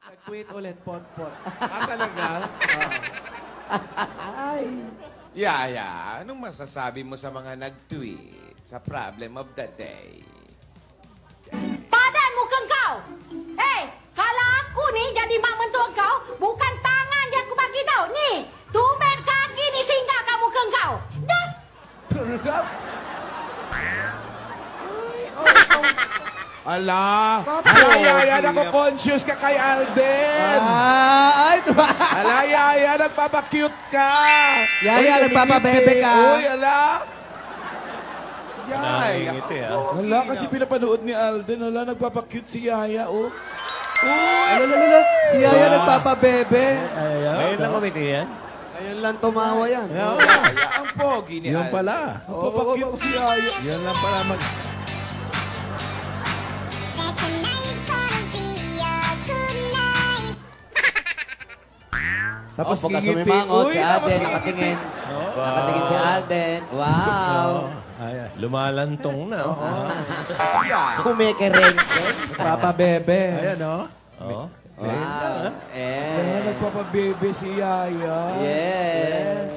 Nag-tweet ulit, pot-pot. Talaga? Ay. Yaya, anong masasabi mo sa mga nag-tweet sa problem of the day? Padan muka kau. Kalau aku ni jadi mak mentua kau, bukan tangan je aku bagi tau. Ni, tumben kaki ni singgah kat muka kau. Das. Ala! Ala, Yaya, nako-conscious ka kay Alden! Ay, diba? Ala, Yaya, nagpapakute ka! Yaya, nagpapabebe ka. Uy, ala! Yaya, ala, kasi pinapanood ni Alden, ala, nagpapakute si Yaya, oh. Uy! Alala, si Yaya nagpapabebe. Ngayon lang kumiti yan? Ngayon lang tumawa yan. Yaya, ang pogi ni Yun Alden. pala. Nagpapakute si Yaya. Yan lang pala mag... Tapos baka ngingiti. sumimangot Si si Alden, Alden, nakatingin. Oh. Nakatingin si Alden. Wow. Ayan, lumalantong na. Yaya. Kumikiring. Nagpapabebe. Ayan, oh. Oh. Wow. Ala, nagpapabebe si Yaya. Yes.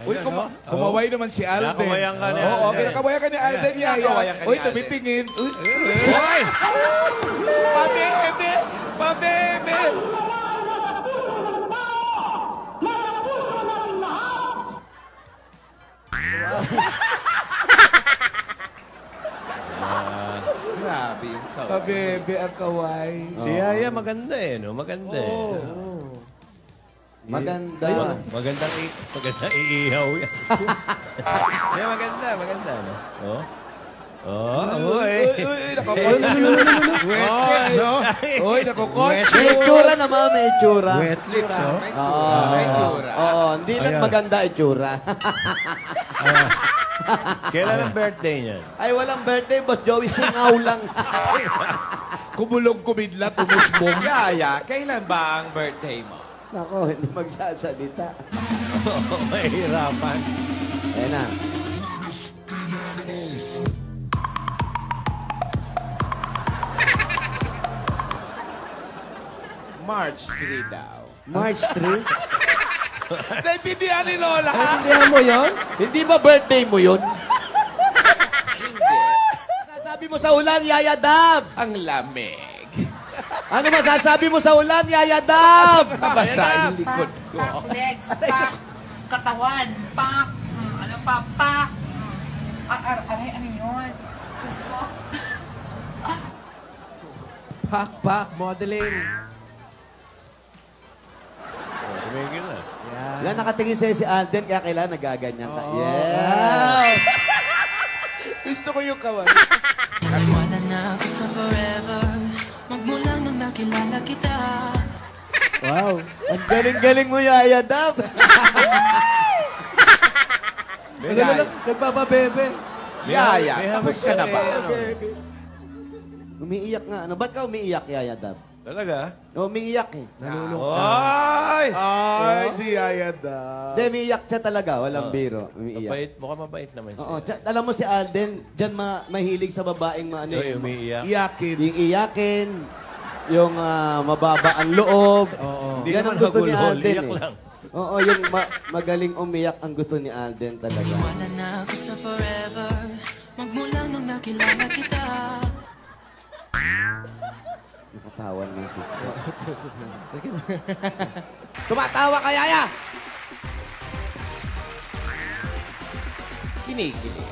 Uy, kumaway naman si Alden. Kinakawayan ka ni Oo, Alden. kinakawayan ka ni Alden, Yaya. Kinakawayan ka ni Uy, Alden. tumitingin. Uy, Hoy! pabebe! Pabebe! Grabe yung kaway. Pabebe ang kaway. Si Yaya maganda eh, no? Maganda eh. Maganda. Magandang iihaw yan. Hindi, maganda, no? Oh. Oh, uy. Uy, nako-conscious. Wet lips, oh. Uy, nako-conscious. May itsura naman, may itsura. Wet lips, oh. May tsura. May tsura. Oo, hindi lang Ayan. maganda itsura. Kailan ang birthday niyan? Ay, walang birthday, Boss Joey. Singaw lang. Kumulong kumidlat, umusbong. Yaya, kailan ba ang birthday mo? Nako, hindi magsasalita. Mahirapan. Ayan na. March 3 daw. March 3. Naintindihan ni Lola. Naintindihan mo yun? Hindi ba birthday mo yun? Hindi. Sasabi mo sa ulan, Yaya Dab. Ang lamig. Ano masasabi mo sa ulan, Yaya Dab? Nabasa ang likod ko. Pak legs, pak katawan, pak. Ano pa, pak. Aray, ano yun? Diyos ko. Pak, modeling. Tumigil na. Yan, nakatingin sa'yo si Alden, kaya kailangan nagaganyan ka. Yes! Gusto ko yung kaway. Wala na ako sa forever Magmula nung nakilala kita Wow. Ang galing-galing mo, Yaya Dab. Yaya, Nagpapabebe. Yaya, May tapos hamog ka na ba? ano? Umiiyak nga. Ano? Ba't ka umiiyak, Yaya Dab? Talaga? Umiiyak eh. Ay! Ay, si Yaya daw. Hindi, umiiyak siya talaga. Walang biro. Umiiyak. Mabait, mukhang mabait naman siya. Oo. Alam mo si Alden, dyan mahilig sa babaeng maano. Uy, umiiyak. Iyakin. Yung iyakin, yung mababa ang loob. Hindi Yan naman ang gusto ni hagulhol, Alden iyak eh. lang. Oo, yung magaling umiyak ang gusto ni Alden talaga. Wala na ako sa forever Magmula nung nakilala kita Nakatawan mo yung sitso. Tumatawa ka, Yaya! Kinikilig.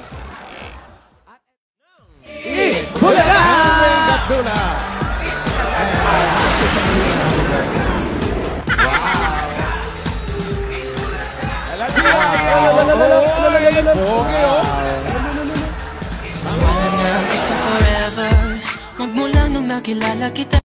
Alam si Yaya. Pogi, oh. Wala na ako sa forever Magmula nung nakilala kita